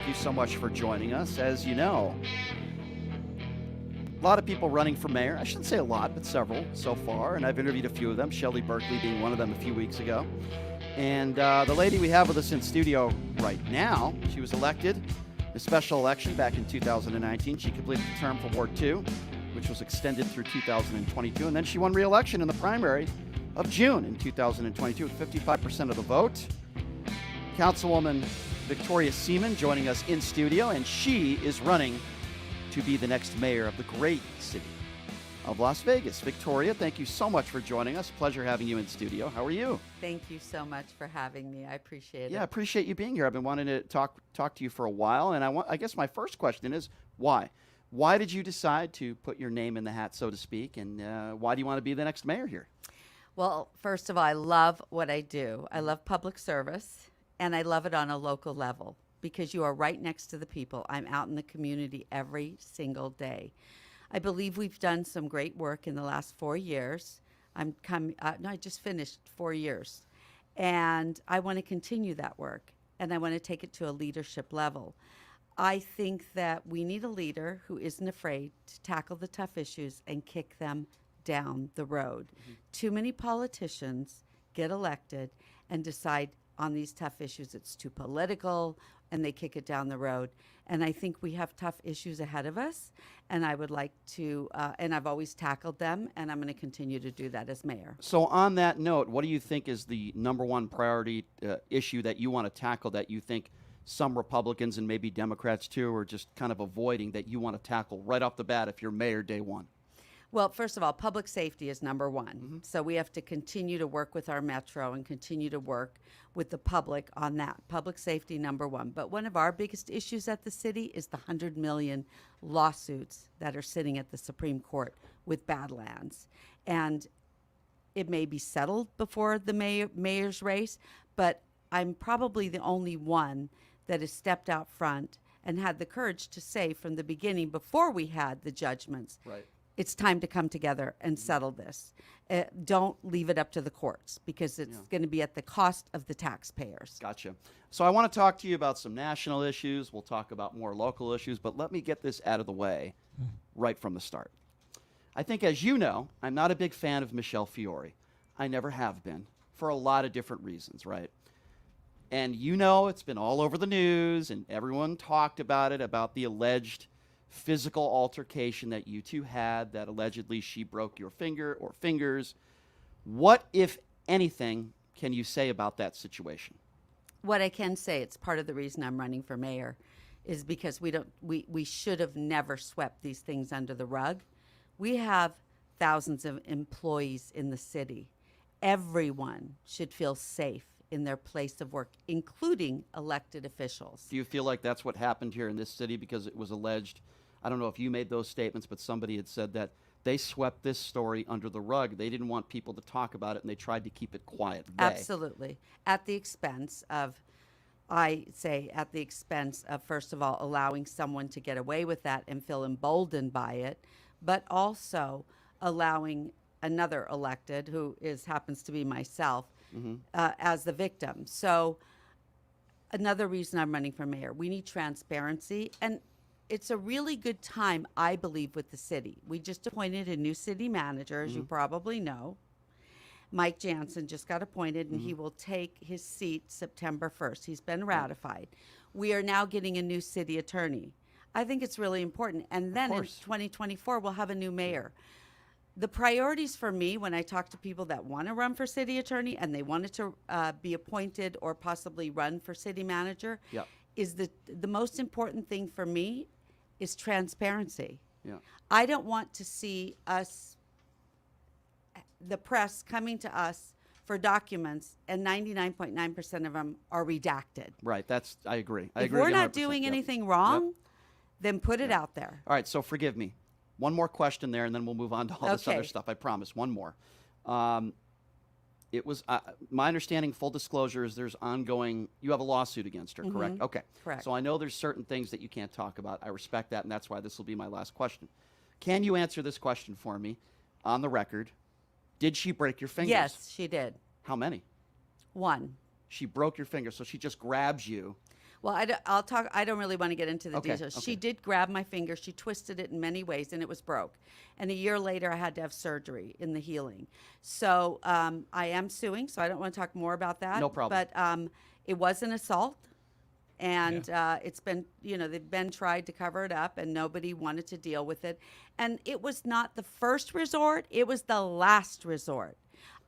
Thank you so much for joining us. As you know, a lot of people running for mayor. I shouldn't say a lot, but several so far. And I've interviewed a few of them, Shelley Berkeley being one of them a few weeks ago. And the lady we have with us in studio right now, she was elected the special election back in 2019. She completed the term for Ward 2, which was extended through 2022. And then she won re-election in the primary of June in 2022 with 55% of the vote. Councilwoman Victoria Seaman joining us in studio, and she is running to be the next mayor of the great city of Las Vegas. Victoria, thank you so much for joining us. Pleasure having you in studio. How are you? Thank you so much for having me. I appreciate it. Yeah, I appreciate you being here. I've been wanting to talk to you for a while, and I guess my first question is why? Why did you decide to put your name in the hat, so to speak, and why do you want to be the next mayor here? Well, first of all, I love what I do. I love public service, and I love it on a local level because you are right next to the people. I'm out in the community every single day. I believe we've done some great work in the last 4 years. I just finished 4 years, and I want to continue that work, and I want to take it to a leadership level. I think that we need a leader who isn't afraid to tackle the tough issues and kick them down the road. Too many politicians get elected and decide on these tough issues it's too political and they kick it down the road. And I think we have tough issues ahead of us, and I would like to, and I've always tackled them, and I'm going to continue to do that as mayor. So on that note, what do you think is the number one priority issue that you want to tackle that you think some Republicans and maybe Democrats too are just kind of avoiding that you want to tackle right off the bat if you're mayor day one? Well, first of all, public safety is number one. So we have to continue to work with our metro and continue to work with the public on that. Public safety, number one. But one of our biggest issues at the city is the 100 million lawsuits that are sitting at the Supreme Court with Badlands. And it may be settled before the mayor's race, but I'm probably the only one that has stepped out front and had the courage to say from the beginning, before we had the judgments, Right. It's time to come together and settle this. Don't leave it up to the courts because it's going to be at the cost of the taxpayers. Gotcha. So I want to talk to you about some national issues. We'll talk about more local issues, but let me get this out of the way right from the start. I think, as you know, I'm not a big fan of Michelle Fiore. I never have been for a lot of different reasons, right? And you know, it's been all over the news and everyone talked about it, about the alleged physical altercation that you two had, that allegedly she broke your finger or fingers. What, if anything, can you say about that situation? What I can say, it's part of the reason I'm running for mayor, is because we should have never swept these things under the rug. We have thousands of employees in the city. Everyone should feel safe in their place of work, including elected officials. Do you feel like that's what happened here in this city because it was alleged? I don't know if you made those statements, but somebody had said that they swept this story under the rug. They didn't want people to talk about it, and they tried to keep it quiet. Absolutely. At the expense of, I say, at the expense of, first of all, allowing someone to get away with that and feel emboldened by it, but also allowing another elected, who happens to be myself, as the victim. So another reason I'm running for mayor, we need transparency, and it's a really good time, I believe, with the city. We just appointed a new city manager, as you probably know. Mike Jansen just got appointed, and he will take his seat September 1st. He's been ratified. We are now getting a new city attorney. I think it's really important. And then in 2024, we'll have a new mayor. The priorities for me, when I talk to people that want to run for city attorney and they wanted to be appointed or possibly run for city manager, is the most important thing for me is transparency. I don't want to see us, the press, coming to us for documents, and 99.9% of them are redacted. Right. I agree. If we're not doing anything wrong, then put it out there. All right. So forgive me. One more question there, and then we'll move on to all this other stuff. I promise. One more. It was my understanding, full disclosure, is there's ongoing, you have a lawsuit against her, correct? Okay. Correct. So I know there's certain things that you can't talk about. I respect that, and that's why this will be my last question. Can you answer this question for me on the record? Did she break your fingers? Yes, she did. How many? One. She broke your finger, so she just grabs you Well, I'll talk. I don't really want to get into the Okay, details. okay. She did grab my finger. She twisted it in many ways, and it was broke. And a year later, I had to have surgery in the healing. So I am suing. So I don't want to talk more about that. No problem. But it was an assault, and it's been, they've been tried to cover it up, and nobody wanted to deal with it. And it was not the first resort; it was the last resort.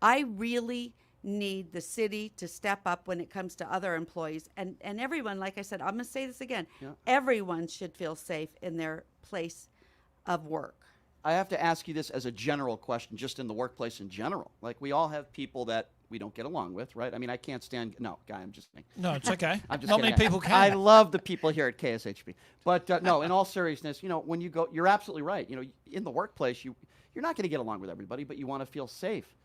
I really need the city to step up when it comes to other employees, and everyone. Like I said, I'm going to say this again. Yeah. Everyone should feel safe in their place of work. I have to ask you this as a general question, just in the workplace in general. Like, we all have people that we don't get along with, right? I mean, I can't stand. No, Guy, I'm just kidding. No, it's okay. I'm just Not kidding. many people can. I love the people here at KSHB, but no. In all seriousness, when you go, you're absolutely right. In the workplace, you're not going to get along with everybody, but you want to feel safe.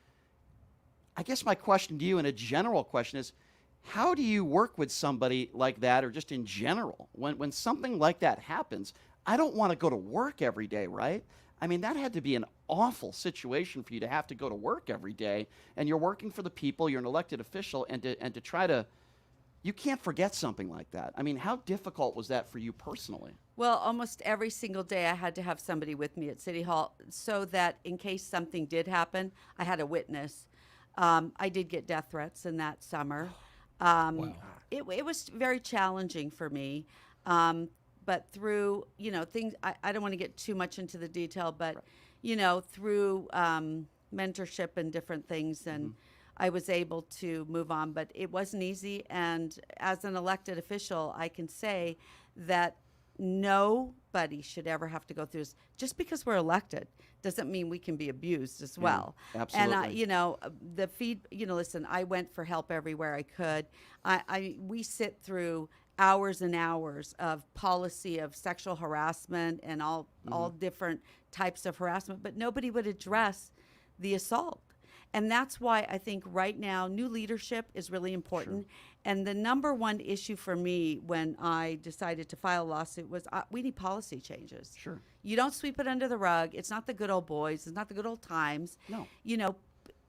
I guess my question to you, and a general question, is how do you work with somebody like that, or just in general, when something like that happens? I don't want to go to work every day, right? I mean, that had to be an awful situation for you to have to go to work every day, and you're working for the people, you're an elected official, and to try to, you can't forget something like that. I mean, how difficult was that for you personally? Well, almost every single day I had to have somebody with me at City Hall so that in case something did happen, I had a witness. I did get death threats in that summer. Wow. It was very challenging for me. But through, things, I don't want to get too much into the detail, but, through mentorship and different things, and I was able to move on. But it wasn't easy. And as an elected official, I can say that nobody should ever have to go through this. Just because we're elected doesn't mean we can be abused as well. Absolutely. And listen, I went for help everywhere I could. We sit through hours and hours of policy of sexual harassment and all different types of harassment, but nobody would address the assault. And that's why I think right now new leadership is really important. Sure. And the number one issue for me when I decided to file a lawsuit was we need policy changes. Sure. You don't sweep it under the rug. It's not the good old boys. It's not the good old times. No.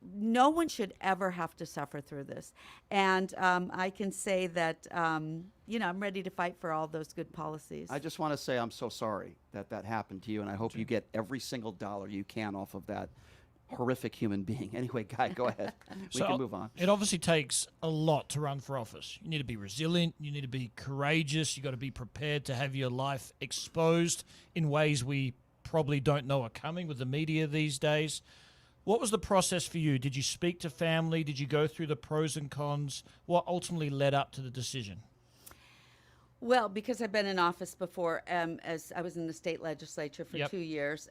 No one should ever have to suffer through this. And I can say that, I'm ready to fight for all those good policies. I just want to say I'm so sorry that happened to you, and I hope you get every single dollar you can off of that horrific human being. Anyway, Guy, go ahead. We can move on. It obviously takes a lot to run for office. You need to be resilient. You need to be courageous. You got to be prepared to have your life exposed in ways we probably don't know are coming with the media these days. What was the process for you? Did you speak to family? Did you go through the pros and cons? What ultimately led up to the decision? Well, because I've been in office before, as I was in the state legislature for 2 years,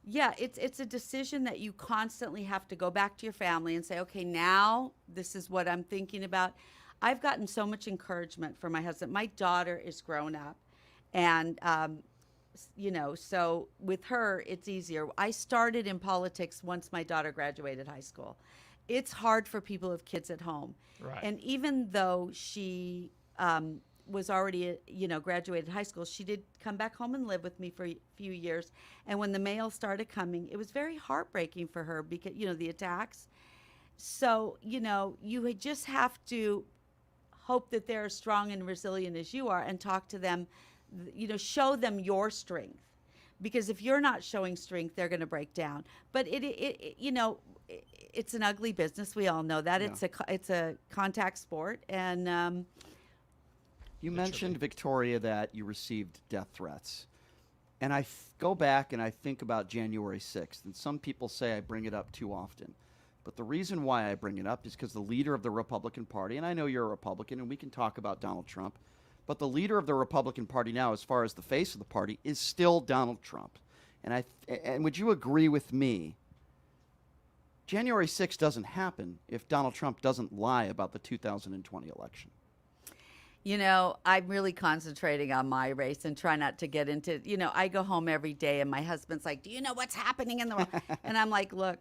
it's a decision that you constantly have to go back to your family and say, okay, now this is what I'm thinking about. I've gotten so much encouragement from my husband. My daughter is grown up, and so with her, it's easier. I started in politics once my daughter graduated high school. It's hard for people who have kids at home. Right. And even though she was already, graduated high school, she did come back home and live with me for a few years. And when the mail started coming, it was very heartbreaking for her because, the attacks. So, you just have to hope that they're as strong and resilient as you are and talk to them, show them your strength. Because if you're not showing strength, they're going to break down. But it's an ugly business. We all know that. Yeah. It's a contact sport. And you mentioned, Victoria, that you received death threats. And I go back and I think about January 6th. And some people say I bring it up too often. But the reason why I bring it up is because the leader of the Republican Party, and I know you're a Republican, and we can talk about Donald Trump, but the leader of the Republican Party now, as far as the face of the party, is still Donald Trump. And would you agree with me? January 6th doesn't happen if Donald Trump doesn't lie about the 2020 election. I'm really concentrating on my race and try not to get into, I go home every day and my husband's like, do you know what's happening in the world? And I'm like, look,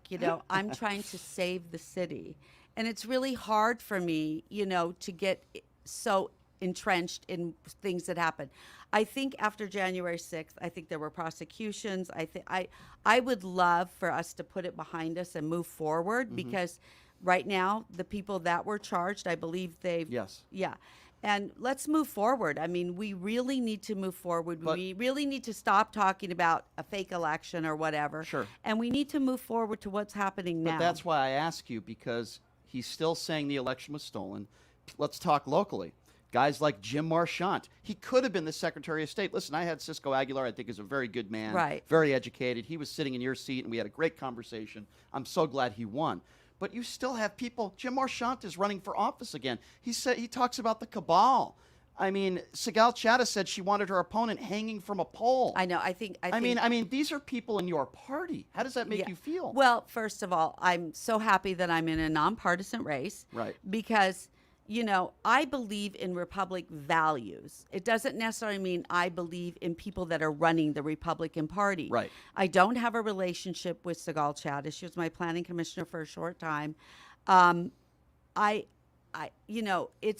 I'm trying to save the city. And it's really hard for me, to get so entrenched in things that happen. I think after January 6th, I think there were prosecutions. I would love for us to put it behind us and move forward because right now the people that were charged, I believe they've. Yes. Yeah. And let's move forward. I mean, we really need to move forward. But- We really need to stop talking about a fake election or whatever. Sure. And we need to move forward to what's happening now. But that's why I ask you, because he's still saying the election was stolen. Let's talk locally. Guys like Jim Marchant, he could have been the Secretary of State. Listen, I had Cisco Aguilar, I think is a very good man, Right. very educated. He was sitting in your seat, and we had a great conversation. I'm so glad he won. But you still have people. Jim Marchant is running for office again. He talks about the cabal. I mean, Sigal Chattah said she wanted her opponent hanging from a pole. I know. I think. I mean, these are people in your party. How does that make Yeah. you feel? Well, first of all, I'm so happy that I'm in a nonpartisan race. Right. Because, I believe in Republic values. It doesn't necessarily mean I believe in people that are running the Republican Party. Right. I don't have a relationship with Sigal Chattah. She was my planning commissioner for a short time. It's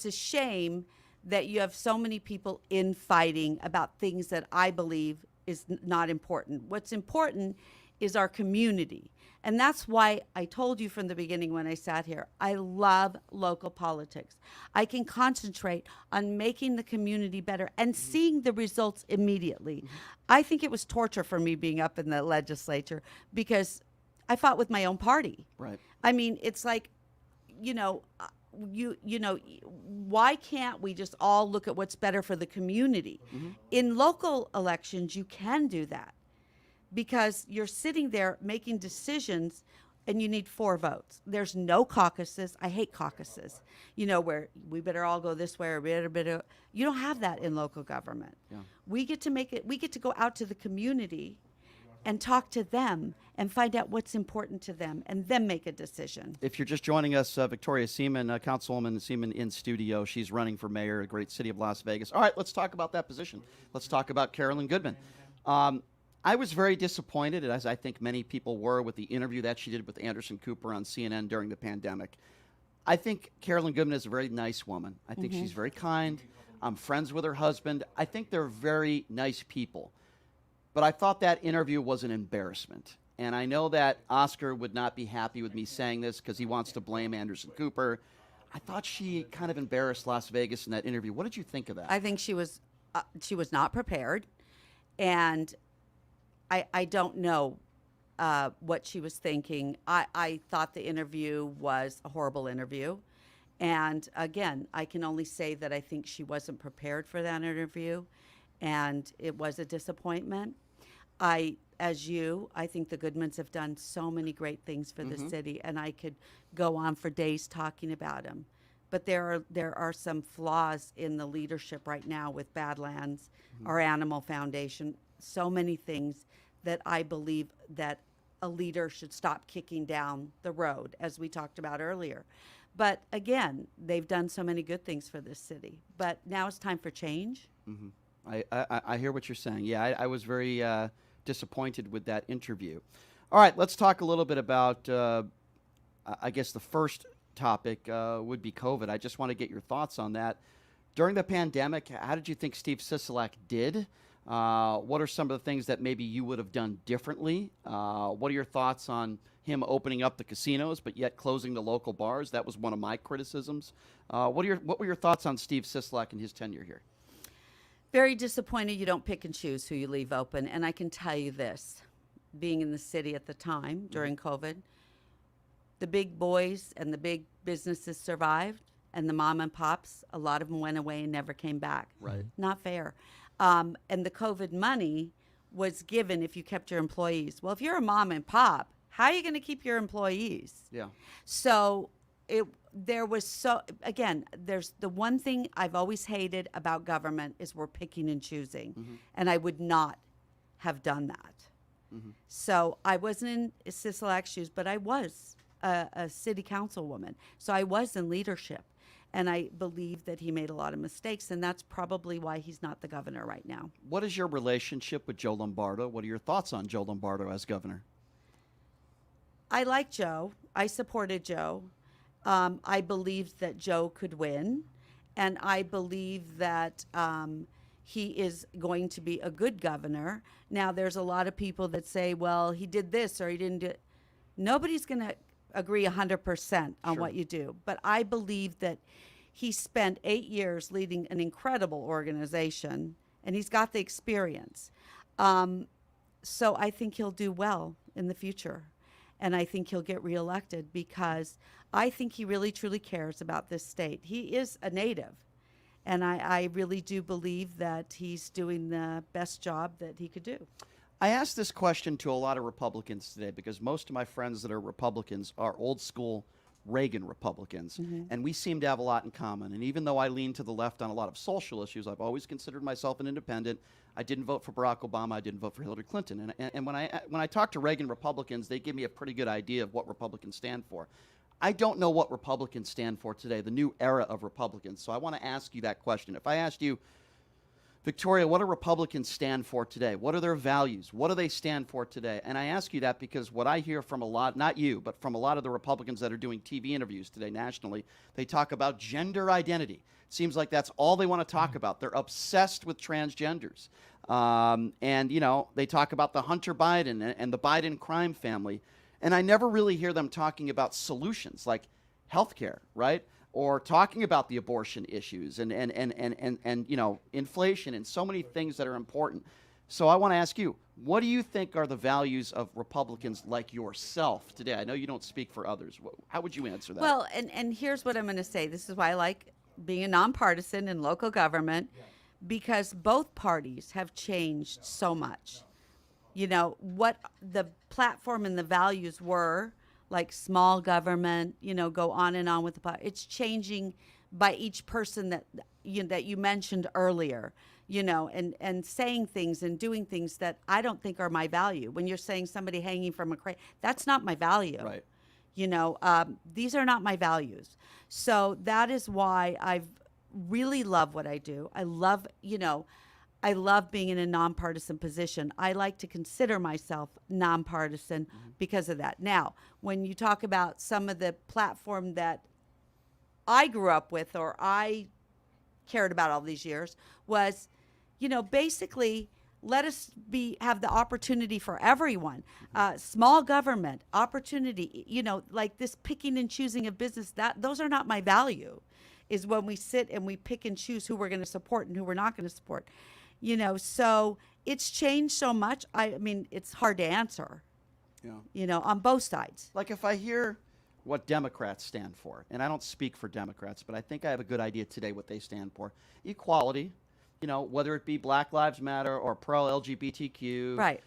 a shame that you have so many people infighting about things that I believe is not important. What's important is our community. And that's why I told you from the beginning when I sat here, I love local politics. I can concentrate on making the community better and seeing the results immediately. I think it was torture for me being up in the legislature because I fought with my own party. Right. I mean, it's like, why can't we just all look at what's better for the community? In local elections, you can do that because you're sitting there making decisions and you need 4 votes. There's no caucuses. I hate caucuses, where we better all go this way or better. You don't have that in local government. Yeah. We get to go out to the community and talk to them and find out what's important to them and then make a decision. If you're just joining us, Victoria Seaman, Councilwoman Seaman in studio. She's running for mayor of the great city of Las Vegas. All right, let's talk about that position. Let's talk about Carolyn Goodman. I was very disappointed, as I think many people were, with the interview that she did with Anderson Cooper on CNN during the pandemic. I think Carolyn Goodman is a very nice woman. I think she's very kind. I'm friends with her husband. I think they're very nice people. But I thought that interview was an embarrassment. And I know that Oscar would not be happy with me saying this because he wants to blame Anderson Cooper. I thought she kind of embarrassed Las Vegas in that interview. What did you think of that? I think she was not prepared, and I don't know what she was thinking. I thought the interview was a horrible interview. And again, I can only say that I think she wasn't prepared for that interview, and it was a disappointment. I think the Goodmans have done so many great things for the city, and I could go on for days talking about them. But there are some flaws in the leadership right now with Badlands, our Animal Foundation, so many things that I believe that a leader should stop kicking down the road, as we talked about earlier. But again, they've done so many good things for this city. But now it's time for change. I hear what you're saying. Yeah, I was very disappointed with that interview. All right, let's talk a little bit about, I guess the first topic would be COVID. I just want to get your thoughts on that. During the pandemic, how did you think Steve Sisolak did? What are some of the things that maybe you would have done differently? What are your thoughts on him opening up the casinos but yet closing the local bars? That was one of my criticisms. What were your thoughts on Steve Sisolak and his tenure here? Very disappointed you don't pick and choose who you leave open. And I can tell you this, being in the city at the time during COVID, the big boys and the big businesses survived, and the mom and pops, a lot of them went away and never came back. Right. Not fair. And the COVID money was given if you kept your employees. Well, if you're a mom and pop, how are you going to keep your employees? Yeah. So there's the one thing I've always hated about government is we're picking and choosing. And I would not have done that. So I wasn't in Sisolak's shoes, but I was a city councilwoman. So I was in leadership. And I believe that he made a lot of mistakes, and that's probably why he's not the governor right now. What is your relationship with Joe Lombardo? What are your thoughts on Joe Lombardo as governor? I like Joe. I supported Joe. I believed that Joe could win, and I believe that he is going to be a good governor. Now, there's a lot of people that say, well, he did this or he didn't do it. Nobody's going to agree 100% on what you do, but I believe that he spent 8 years leading an incredible organization, and he's got the experience. So I think he'll do well in the future. And I think he'll get reelected because I think he really, truly cares about this state. He is a native. And I really do believe that he's doing the best job that he could do. I asked this question to a lot of Republicans today because most of my friends that are Republicans are old school Reagan Republicans, and we seem to have a lot in common. And even though I lean to the left on a lot of social issues, I've always considered myself an independent. I didn't vote for Barack Obama. I didn't vote for Hillary Clinton. And when I talk to Reagan Republicans, they give me a pretty good idea of what Republicans stand for. I don't know what Republicans stand for today, the new era of Republicans. So I want to ask you that question. If I asked you, Victoria, what do Republicans stand for today? What are their values? What do they stand for today? And I ask you that because what I hear from a lot, not you, but from a lot of the Republicans that are doing TV interviews today nationally, they talk about gender identity. It seems like that's all they want to talk about. They're obsessed with transgenders. And, you know, they talk about the Hunter Biden and the Biden crime family. And I never really hear them talking about solutions like healthcare, right? Or talking about the abortion issues and you know, inflation and so many things that are important. So I want to ask you, what do you think are the values of Republicans like yourself today? I know you don't speak for others. How would you answer that? Well, and here's what I'm going to say. This is why I like being a nonpartisan in local government, because both parties have changed so much. You know, what the platform and the values were, like small government, you know, go on and on with the it's changing by each person that you mentioned earlier, you know, and saying things and doing things that I don't think are my value. When you're saying somebody hanging from a crane, that's not my value. Right. You know, these are not my values. So that is why I've really love what I do. I love, you know, I love being in a nonpartisan position. I like to consider myself nonpartisan because of that. Now, when you talk about some of the platform that I grew up with or I cared about all these years was, you know, basically let us have the opportunity for everyone. Small government, opportunity, you know, like this picking and choosing of business, those are not my value, is when we sit and we pick and choose who we're going to support and who we're not going to support. You know, so it's changed so much. I mean, it's hard to answer, you know, on both sides. Like if I hear what Democrats stand for, and I don't speak for Democrats, but I think I have a good idea today what they stand for. Equality, you know, whether it be Black Lives Matter or pro-LGBTQ. Right.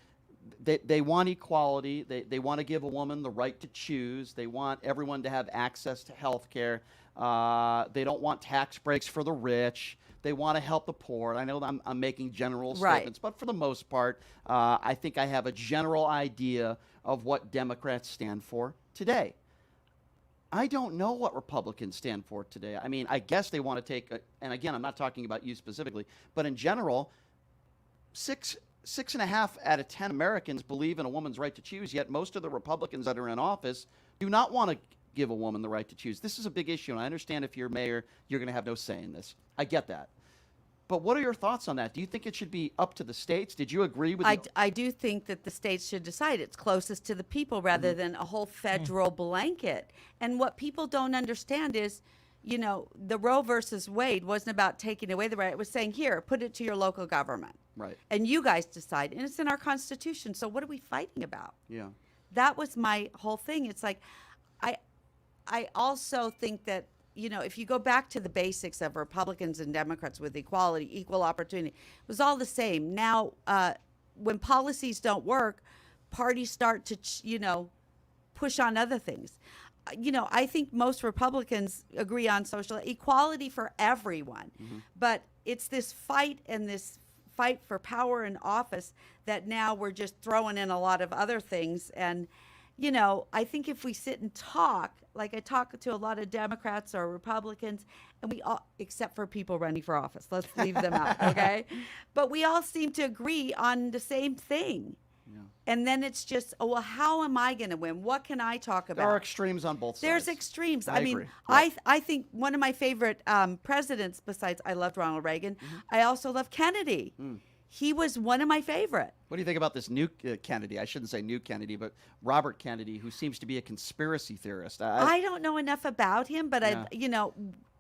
They want equality. They want to give a woman the right to choose. They want everyone to have access to health care. They don't want tax breaks for the rich. They want to help the poor. I know I'm making general statements, but for the most part, I think I have a general idea of what Democrats stand for today. I don't know what Republicans stand for today. I mean, I guess they want to take, and again, I'm not talking about you specifically, but in general, 6.5 out of 10 Americans believe in a woman's right to choose, yet most of the Republicans that are in office do not want to give a woman the right to choose. This is a big issue, and I understand if you're mayor, you're going to have no say in this. I get that. But what are your thoughts on that? Do you think it should be up to the states? Did you agree with I do think that the states should decide. It's closest to the people rather than a whole federal blanket. And what people don't understand is, you know, the Roe versus Wade wasn't about taking away the right. It was saying, here, put it to your local government. Right. And you guys decide. And it's in our Constitution. So what are we fighting about? Yeah. That was my whole thing. It's like, I also think that, you know, if you go back to the basics of Republicans and Democrats with equality, equal opportunity, it was all the same. Now, when policies don't work, parties start to, you know, push on other things. You know, I think most Republicans agree on social equality for everyone, but it's this fight and this fight for power and office that now we're just throwing in a lot of other things. And, you know, I think if we sit and talk, like I talk to a lot of Democrats or Republicans, and we all, except for people running for office, let's leave them out, okay? But we all seem to agree on the same thing. Yeah. And then it's just, oh, well, how am I going to win? What can I talk about? There are extremes on both sides. There's extremes. I mean, agree. Yeah. I think one of my favorite presidents, besides I loved Ronald Reagan, I also love Kennedy. He was one of my favorite. What do you think about this new Kennedy? I shouldn't say new Kennedy, but Robert Kennedy, who seems to be a conspiracy theorist. I don't know enough about him, but you know,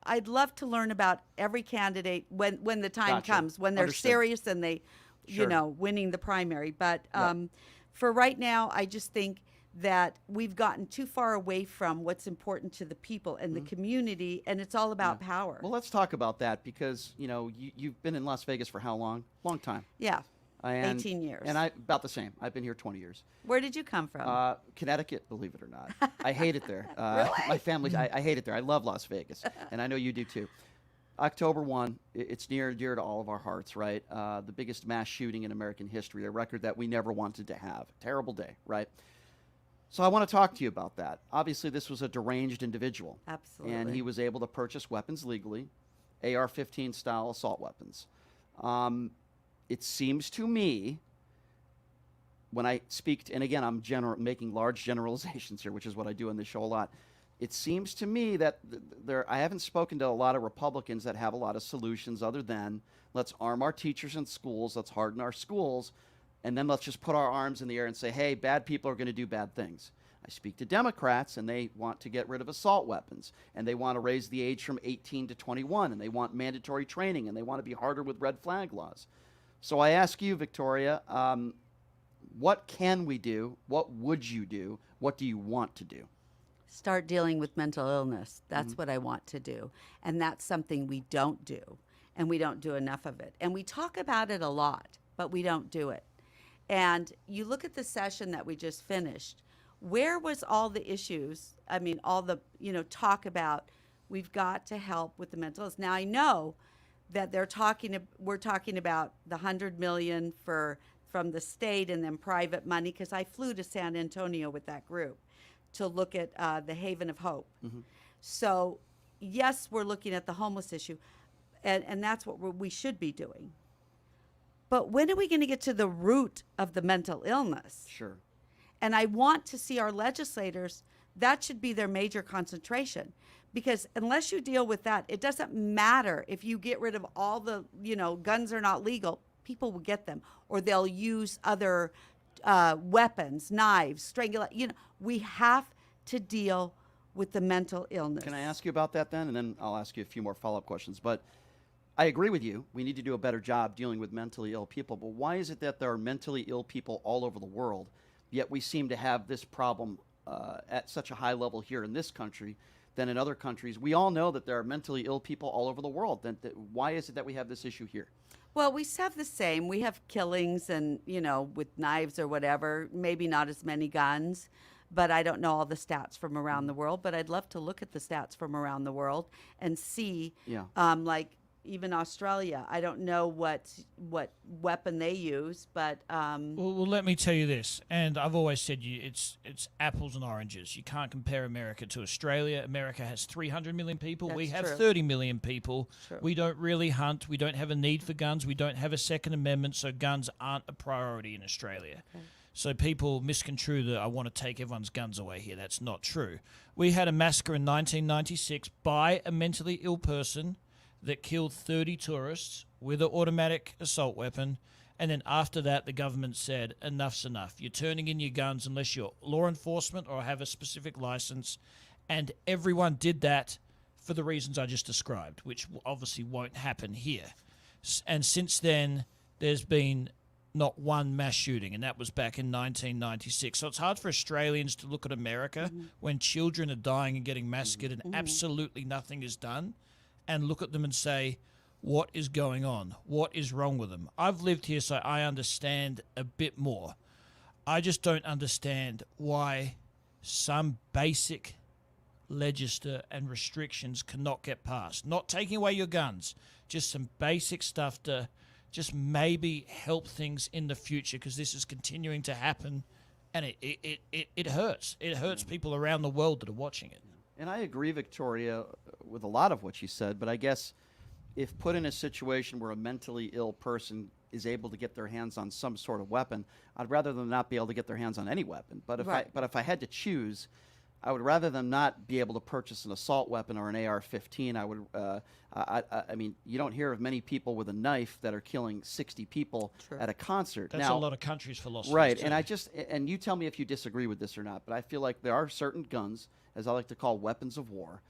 I'd love to learn about every candidate when the time Gotcha. comes, when they're Understood. serious and they, Sure. winning the primary. But Yep. for right now, I just think that we've gotten too far away from what's important to the people and the community, and it's all about power. Well, let's talk about that because, you've been in Las Vegas for how long? Long time. Yeah, And, 18 years. And I about the same. I've been here 20 years. Where did you come from? Connecticut, believe it or not. I hate it there. My family, I hate it there. I love Las Vegas, and I know you do too. October 1, it's near and dear to all of our hearts, right? The biggest mass shooting in American history, a record that we never wanted to have. Terrible day, right? So I want to talk to you about that. Obviously, this was a deranged individual. Absolutely. And he was able to purchase weapons legally, AR-15 style assault weapons. It seems to me, when I speak, and again, I'm making large generalizations here, which is what I do on this show a lot. It seems to me that I haven't spoken to a lot of Republicans that have a lot of solutions other than let's arm our teachers in schools, let's harden our schools, and then let's just put our arms in the air and say, hey, bad people are going to do bad things. I speak to Democrats, and they want to get rid of assault weapons, and they want to raise the age from 18 to 21, and they want mandatory training, and they want to be harder with red flag laws. So I ask you, Victoria, what can we do? What would you do? What do you want to do? Start dealing with mental illness. That's what I want to do. And that's something we don't do. And we don't do enough of it. And we talk about it a lot, but we don't do it. And you look at the session that we just finished. Where was all the issues? I mean, all the, talk about we've got to help with the mental illness. Now I know that we're talking about the $100 million from the state and then private money, because I flew to San Antonio with that group to look at the Haven of Hope. So yes, we're looking at the homeless issue, and that's what we should be doing. But when are we going to get to the root of the mental illness? Sure. And I want to see our legislators, that should be their major concentration. Because unless you deal with that, it doesn't matter if you get rid of all the, guns are not legal, people will get them. Or they'll use other weapons, knives, strangulation. We have to deal with the mental illness. Can I ask you about that then? And then I'll ask you a few more follow-up questions. But I agree with you. We need to do a better job dealing with mentally ill people. But why is it that there are mentally ill people all over the world, yet we seem to have this problem at such a high level here in this country than in other countries? We all know that there are mentally ill people all over the world. Then why is it that we have this issue here? Well, we have the same. We have killings and, with knives or whatever, maybe not as many guns, but I don't know all the stats from around the world. But I'd love to look at the stats from around the world and see, like even Australia. I don't know what weapon they use, but Well, let me tell you this, and I've always said it's apples and oranges. You can't compare America to Australia. America has 300 million people. We That's have true. 30 million people. True. We don't really hunt. We don't have a need for guns. We don't have a Second Amendment, so guns aren't a priority in Australia. Okay. So people misconstrue that I want to take everyone's guns away here. That's not true. We had a massacre in 1996 by a mentally ill person that killed 30 tourists with an automatic assault weapon. And then after that, the government said, enough's enough. You're turning in your guns unless you're law enforcement or have a specific license. And everyone did that for the reasons I just described, which obviously won't happen here. And since then, there's been not one mass shooting, and that was back in 1996. So it's hard for Australians to look at America when children are dying and getting massacred and absolutely nothing is done, and look at them and say, what is going on? What is wrong with them? I've lived here, so I understand a bit more. I just don't understand why some basic legislation and restrictions cannot get passed. Not taking away your guns, just some basic stuff to just maybe help things in the future, because this is continuing to happen, and it hurts. It hurts people around the world that are watching it. And I agree, Victoria, with a lot of what you said, but I guess if put in a situation where a mentally ill person is able to get their hands on some sort of weapon, I'd rather them not be able to get their hands on any weapon. But if I had to choose, I would rather them not be able to purchase an assault weapon or an AR-15. I mean, you don't hear of many people with a knife that are killing 60 people at a concert. That's now, a lot of countries' philosophy. right? Too. And you tell me if you disagree with this or not. But I feel like there are certain guns, as I like to call weapons of war,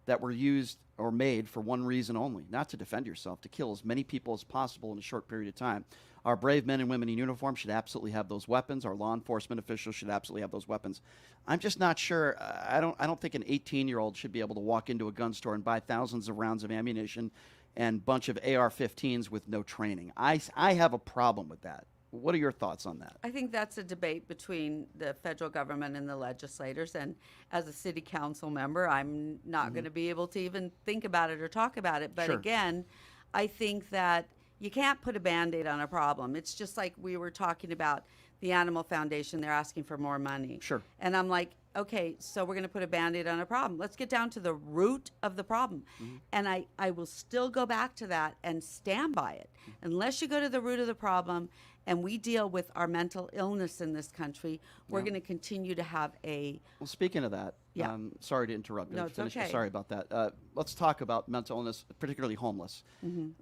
that were used or made for one reason only, not to defend yourself, to kill as many people as possible in a short period of time. Our brave men and women in uniform should absolutely have those weapons. Our law enforcement officials should absolutely have those weapons. I'm just not sure. I don't think an 18-year-old should be able to walk into a gun store and buy thousands of rounds of ammunition and a bunch of AR-15s with no training. I have a problem with that. What are your thoughts on that? I think that's a debate between the federal government and the legislators. And as a city council member, I'm not going to be able to even think about it or talk about it. But Sure. again, I think that you can't put a Band-Aid on a problem. It's just like we were talking about the Animal Foundation. They're asking for more money. Sure. And I'm like, okay, so we're going to put a Band-Aid on a problem. Let's get down to the root of the problem. And I will still go back to that and stand by it. Unless you go to the root of the problem and we deal with our mental illness in this country, we're going to continue to have a... Well, speaking of that, Yeah. sorry to interrupt. No, it's okay. Sorry about that. Let's talk about mental illness, particularly homeless.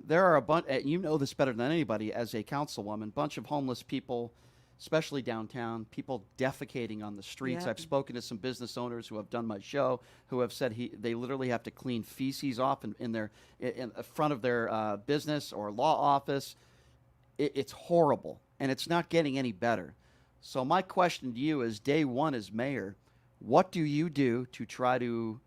There are a bunch, you know this better than anybody as a councilwoman, bunch of homeless people, especially downtown, people defecating on the streets. Yep. I've spoken to some business owners who have done my show, who have said they literally have to clean feces off in front of their business or law office. It's horrible, and it's not getting any better. So my question to you is, day one as mayor, what do you do to try to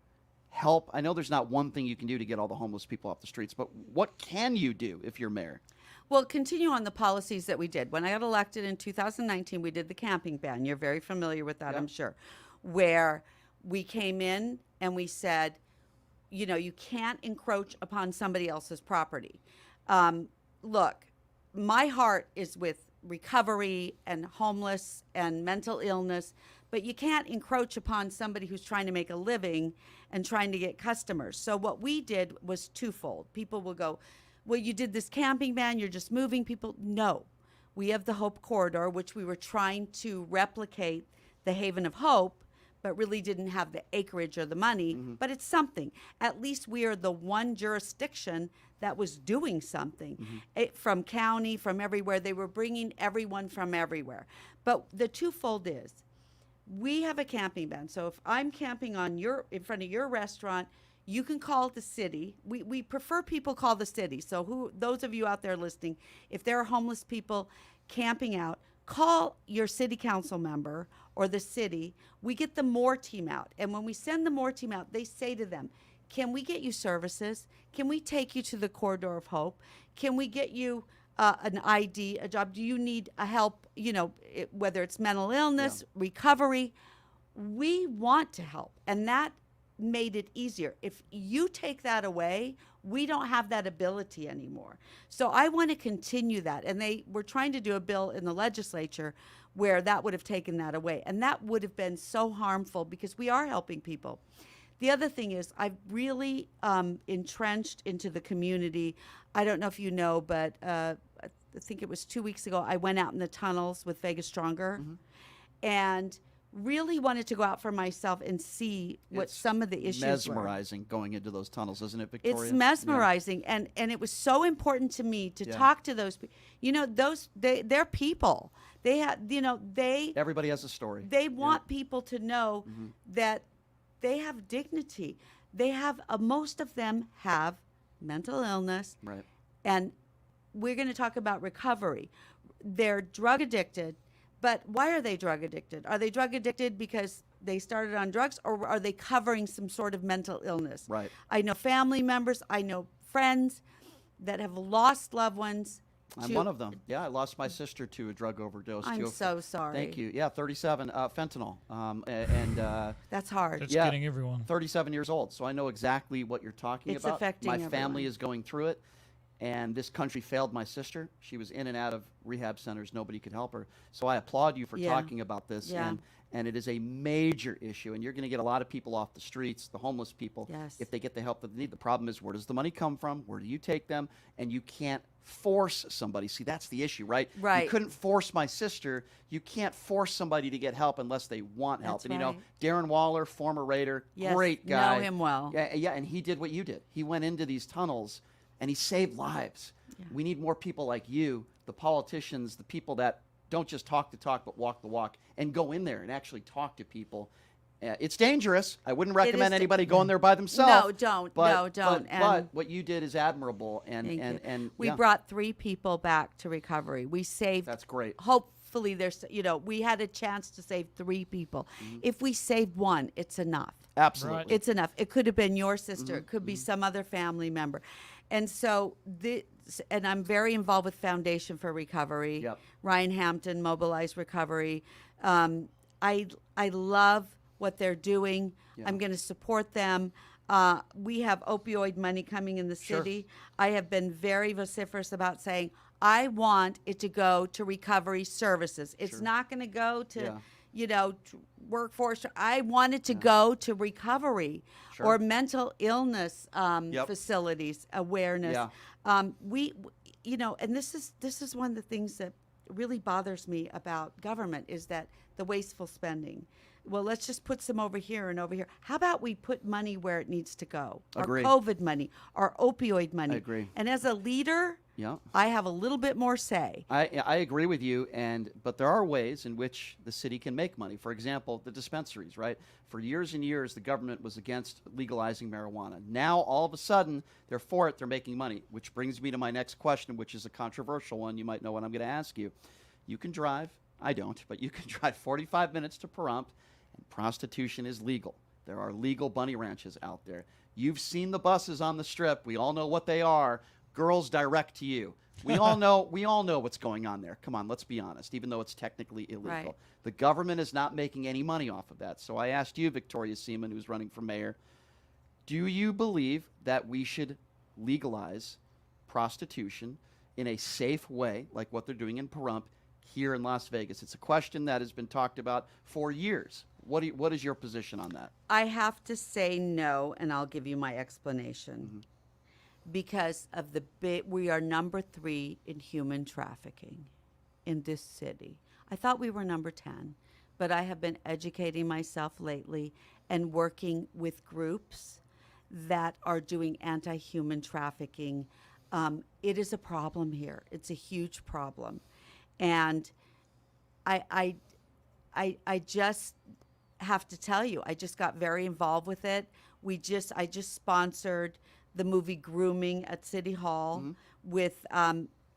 help? I know there's not one thing you can do to get all the homeless people off the streets, but what can you do if you're mayor? Well, continue on the policies that we did. When I got elected in 2019, we did the camping ban. You're very familiar with that, Yep. I'm sure. Where we came in and we said, you know, you can't encroach upon somebody else's property. Look, my heart is with recovery and homeless and mental illness, but you can't encroach upon somebody who's trying to make a living and trying to get customers. So what we did was twofold. People will go, well, you did this camping ban, you're just moving people. No, we have the Hope Corridor, which we were trying to replicate the Haven of Hope, but really didn't have the acreage or the money, but it's something. At least we are the one jurisdiction that was doing something. From county, from everywhere, they were bringing everyone from everywhere. But the twofold is, we have a camping ban. So if I'm camping in front of your restaurant, you can call the city. We prefer people call the city. So those of you out there listening, if there are homeless people camping out, call your city council member or the city. We get the MORE team out. And when we send the MORE team out, they say to them, can we get you services? Can we take you to the Corridor of Hope? Can we get you an ID, a job? Do you need a help, whether it's mental illness, recovery? We want to help. And that made it easier. If you take that away, we don't have that ability anymore. So I want to continue that. And they were trying to do a bill in the legislature where that would have taken that away. And that would have been so harmful because we are helping people. The other thing is I've really entrenched into the community. I don't know if you know, but I think it was 2 weeks ago, I went out in the tunnels with Vegas Stronger and really wanted to go out for myself and see what some of the issues were. Mesmerizing going into those tunnels, isn't it, Victoria? It's mesmerizing, and it was so important to me to talk to those people. They're people. They have, Everybody has a story. They want people to know that they have dignity. They have, most of them have mental illness. Right. And we're going to talk about recovery. They're drug addicted. But why are they drug addicted? Are they drug addicted because they started on drugs, or are they covering some sort of mental illness? Right. I know family members, I know friends that have lost loved ones. I'm one of them. Yeah, I lost my sister to a drug overdose. I'm so sorry. Thank you. Yeah, 37, fentanyl. That's hard. It's getting everyone. 37 years old. So I know exactly what you're talking It's about. affecting My family everyone. is going through it. And this country failed my sister. She was in and out of rehab centers. Nobody could help her. So I applaud you for talking about this. Yeah. And it is a major issue. And you're going to get a lot of people off the streets, the homeless people, Yes. if they get the help that they need. The problem is, where does the money come from? Where do you take them? And you can't force somebody. See, that's the issue, right? Right. You couldn't force my sister. You can't force somebody to get help unless they want help. That's And right. Darren Waller, former Raider, Yes, great guy. know him well. Yeah, and he did what you did. He went into these tunnels and he saved lives. Yeah. We need more people like you, the politicians, the people that don't just talk the talk but walk the walk, and go in there and actually talk to people It's dangerous. I wouldn't recommend da- anybody going there by themselves. No, don't. But, No, don't. But what you did is admirable, and Thank you. and We yeah, brought 3 people back to recovery. We saved. that's great. Hopefully, we had a chance to save 3 people. If we save 1, it's enough. Absolutely. Right. It's enough. It could have been your sister. It could be some other family member. And so and I'm very involved with Foundation for Recovery. Yep. Ryan Hampton, Mobilize Recovery. I love what they're doing. Yeah. I'm going to support them. We have opioid money coming in the Sure. city. I have been very vociferous about saying I want it to go to recovery services. It's Sure. not going to go to Yeah. workforce. I want it to go to recovery Sure. or mental illness Yep. facilities awareness. Yeah. And this is one of the things that really bothers me about government is that the wasteful spending. Well, let's just put some over here and over here. How about we put money where it needs to go? Agree. Our COVID money, our opioid money. I agree. And as a leader, Yeah. I have a little bit more say. I agree with you, but there are ways in which the city can make money. For example, the dispensaries, right? For years and years, the government was against legalizing marijuana. Now, all of a sudden, they're for it. They're making money, which brings me to my next question, which is a controversial one. You might know what I'm going to ask you. You can drive. I don't, but you can drive 45 minutes to Pahrump, and prostitution is legal. There are legal bunny ranches out there. You've seen the buses on the strip. We all know what they are. Girls direct to you. We all know what's going on there. Come on, let's be honest, even though it's technically illegal. Right. The government is not making any money off of that. So I asked you, Victoria Seaman, who's running for mayor, do you believe that we should legalize prostitution in a safe way, like what they're doing in Pahrump here in Las Vegas? It's a question that has been talked about for years. What is your position on that? I have to say no, and I'll give you my explanation. Mm-hmm. Because of we are number 3 in human trafficking in this city. I thought we were number 10, but I have been educating myself lately and working with groups that are doing anti-human trafficking. It is a problem here. It's a huge problem, and I just have to tell you, I just got very involved with it. I just sponsored the movie Grooming at City Hall with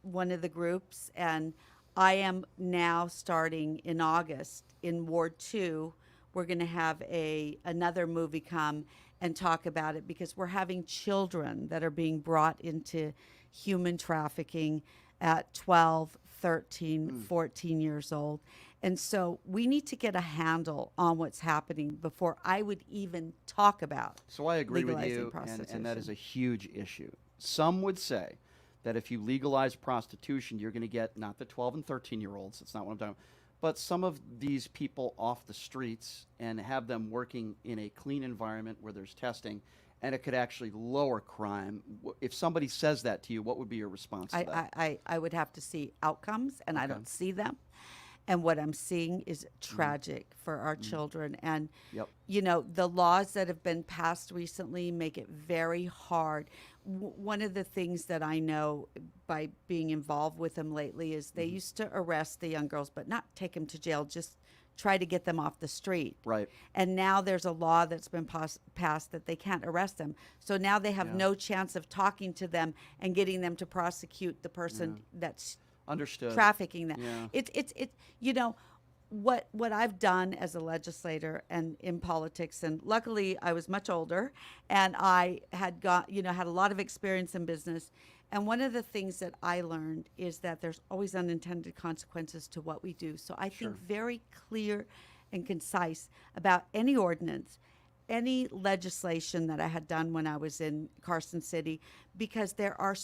one of the groups, and I am now starting in August in Ward 2. We're going to have another movie come and talk about it because we're having children that are being brought into human trafficking at 12, 13, 14 years old. And so we need to get a handle on what's happening before I would even talk about. So I agree with legalizing you, prostitution. and that is a huge issue. Some would say that if you legalize prostitution, you're going to get not the 12 and 13-year-olds, that's not what I'm talking about, but some of these people off the streets and have them working in a clean environment where there's testing, and it could actually lower crime. If somebody says that to you, what would be your response to that? I would have to see outcomes, and I Okay. don't see them. And what I'm seeing is tragic for our children. And, Yep. The laws that have been passed recently make it very hard. One of the things that I know by being involved with them lately is they used to arrest the young girls, but not take them to jail, just try to get them off the street. Right. And now there's a law that's been passed that they can't arrest them. So now they have no chance of talking to them and getting them to prosecute the person that's Understood. trafficking them. Yeah. It's what I've done as a legislator and in politics, and luckily I was much older and I had had a lot of experience in business. And one of the things that I learned is that there's always unintended consequences to what we do. So I think very clear and concise about any ordinance, any legislation that I had done when I was in Carson City, because there are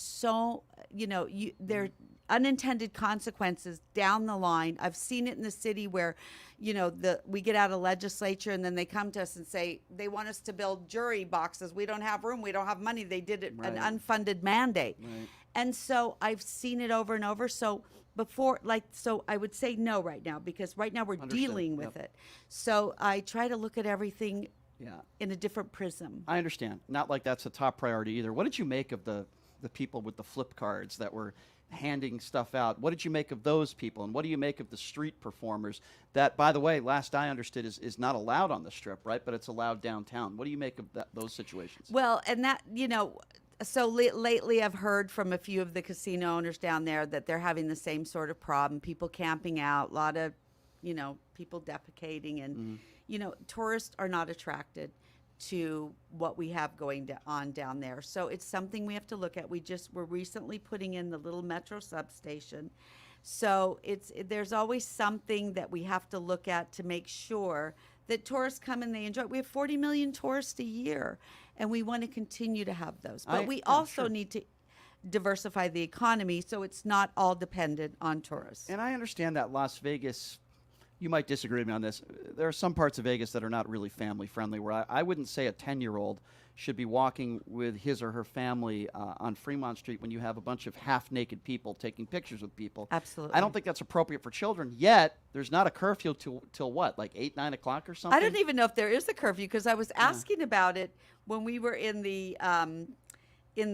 there are unintended consequences down the line. I've seen it in the city where, we get out of legislature and then they come to us and say they want us to build jury boxes. We don't have room. We don't have money. They did it an unfunded mandate. Right. And so I've seen it over and over. So I would say no right now, because right now we're Understood. dealing with it. So I try to look at everything in a different prism. I understand. Not like that's a top priority either. What did you make of the people with the flip cards that were handing stuff out. What did you make of those people, and what do you make of the street performers that, by the way, last I understood, is not allowed on the Strip, right? But it's allowed downtown. What do you make of those situations? Well, and that, so lately I've heard from a few of the casino owners down there that they're having the same sort of problem. People camping out, a lot of, people defecating, and, tourists are not attracted to what we have going on down there. So it's something we have to look at. We're recently putting in the little metro substation. So there's always something that we have to look at to make sure that tourists come and they enjoy. We have 40 million tourists a year, and we want to continue to have those. But we also need to diversify the economy so it's not all dependent on tourists. And I understand that Las Vegas, you might disagree with me on this. There are some parts of Vegas that are not really family friendly, where I wouldn't say a 10-year-old should be walking with his or her family on Fremont Street when you have a bunch of half-naked people taking pictures with people. Absolutely. I don't think that's appropriate for children, yet there's not a curfew till what, like 8, 9 o'clock or something? I don't even know if there is a curfew, because I was asking about it when we were in the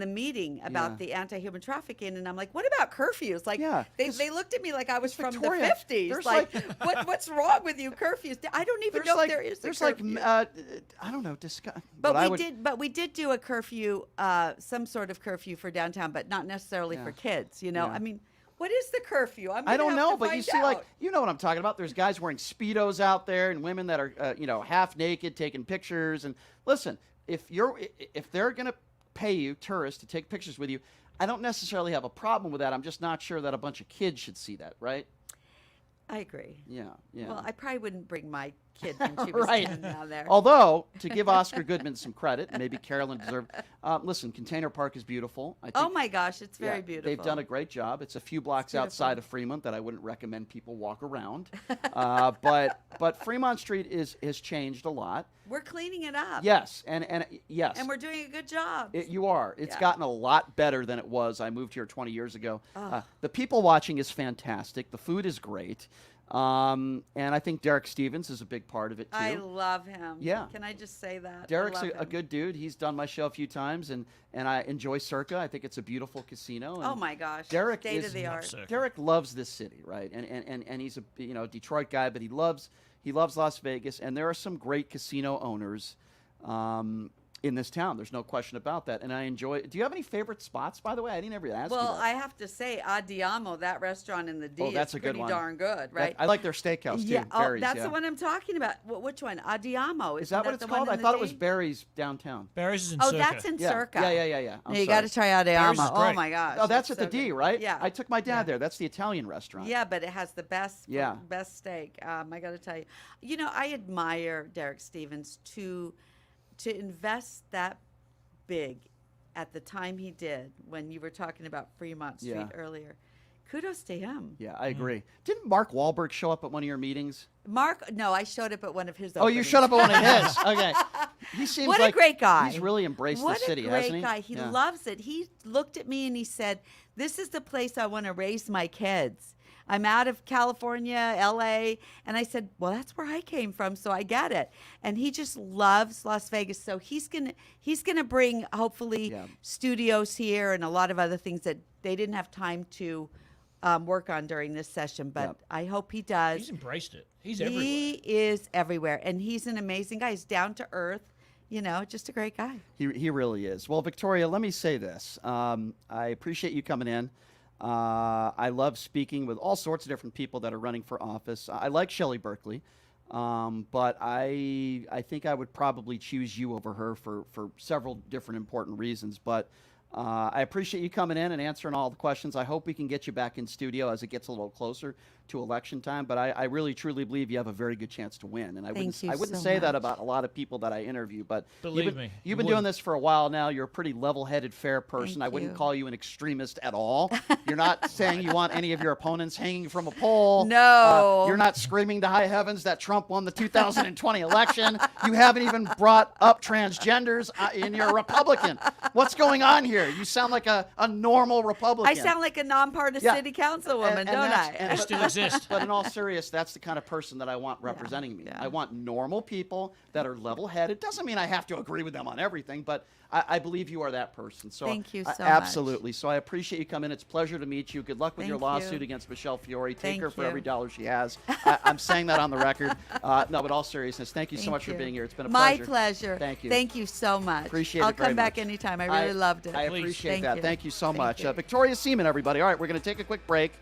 meeting about the anti-human trafficking, and I'm like, what about curfews? Like, they looked at me like I was from Victoria, the 50s. Like, what's wrong with you, curfews? I don't even know if there is a curfew. I don't know. But we did do a curfew, some sort of curfew for downtown, but not necessarily for kids. I mean, what is the curfew? I don't know, but you see, like, you know what I'm talking about. There's guys wearing Speedos out there, and women that are, half naked taking pictures. And listen, if they're gonna pay you, tourists, to take pictures with you, I don't necessarily have a problem with that. I'm just not sure that a bunch of kids should see that, right? I agree. Yeah. Well, I probably wouldn't bring my kid when she was 10 down there. Although, to give Oscar Goodman some credit, maybe Carolyn deserved. Listen, Container Park is beautiful. I think, oh my gosh, it's very beautiful. They've done a great job. It's a few blocks outside of Fremont that I wouldn't recommend people walk around. But Fremont Street has changed a lot. We're cleaning it up. Yes, and yes. And we're doing a good job. You are. It's gotten a lot better than it was. I moved here 20 years ago. The people watching is fantastic. The food is great. And I think Derek Stevens is a big part of it, too. I love him. Yeah. Can I just say that? Derek's a good dude. He's done my show a few times, and I enjoy Circa. I think it's a beautiful casino. And oh, my gosh. Derek State of the art. Derek loves this city, right? And he's a Detroit guy, but he loves Las Vegas, and there are some great casino owners in this town. There's no question about that, and I enjoy it. Do you have any favorite spots, by the way? I didn't ever ask you that. Well, I have to say, Adiamo, that restaurant in the D, that's is a good pretty one. darn good, right? I like their steakhouse, too. Yeah, Barry's, that's the one I'm talking about. Which one? Adiamo. Is that what it's called? I thought it was Barry's downtown. Barry's is in Oh, Circa. that's in Circa. Yeah. You got to try Adiamo. is Oh, great. my gosh. Oh, that's at so the D, good. right? Yeah. I took my dad there. That's the Italian restaurant. Yeah, but it has the best Yeah. best steak. I got to tell you. I admire Derek Stevens to invest that big at the time he did when you were talking about Fremont Street earlier. Kudos to him. Yeah, I agree. Didn't Mark Wahlberg show up at one of your meetings? No, I showed up at one of his Oh, you openings. showed up at one of his. Okay. He seems What like a great guy. He's really embraced the city, What a hasn't great he? guy. He Yeah. loves it. He looked at me and he said, "This is the place I want to raise my kids. I'm out of California, LA." And I said, "Well, that's where I came from, so I get it." And he just loves Las Vegas. So he's gonna bring, hopefully, studios here and a lot of other things that they didn't have time to work on during this session. But I hope he does. He's embraced it. He's everywhere. He is everywhere. And he's an amazing guy. He's down to earth. Just a great guy. He really is. Well, Victoria, let me say this. I appreciate you coming in. I love speaking with all sorts of different people that are running for office. I like Shelley Berkeley, but I think I would probably choose you over her for several different important reasons. But I appreciate you coming in and answering all the questions. I hope we can get you back in studio as it gets a little closer to election time. But I really, truly believe you have a very good chance to win. And I wouldn't so say that much. about a lot of people that I interview. But Believe me, you've been doing this for a while now. You're a pretty level-headed, fair person. Thank I wouldn't you. call you an extremist at all. You're not saying you want any of your opponents hanging from a pole. No. You're not screaming to high heavens that Trump won the 2020 election. You haven't even brought up transgenders, and you're a Republican. What's going on here? here. You sound like a normal Republican. I sound like a nonpartisan Yeah. city councilwoman, don't that's- I? and- They but- still exist. But in all seriousness, that's the kind of person that I want representing me. yeah. I want normal people that are level-headed. Doesn't mean I have to agree with them on everything, but I believe you are that person. So Thank you so much. absolutely. So I appreciate you coming. It's a pleasure to meet you. Good luck with your Thank lawsuit you. against Michelle Fiore. Take Thank her for you. every dollar she has. I'm saying that on the record. No, but all seriousness, thank you so Thank much for you. being here. It's been a My pleasure. pleasure. Thank you. Thank you so much. Appreciate I'll it very come back much. anytime. I really loved it. I Please. appreciate Thank that. you. Thank you so Thank much. you. Victoria Seaman, everybody. All right, we're going to take a quick break.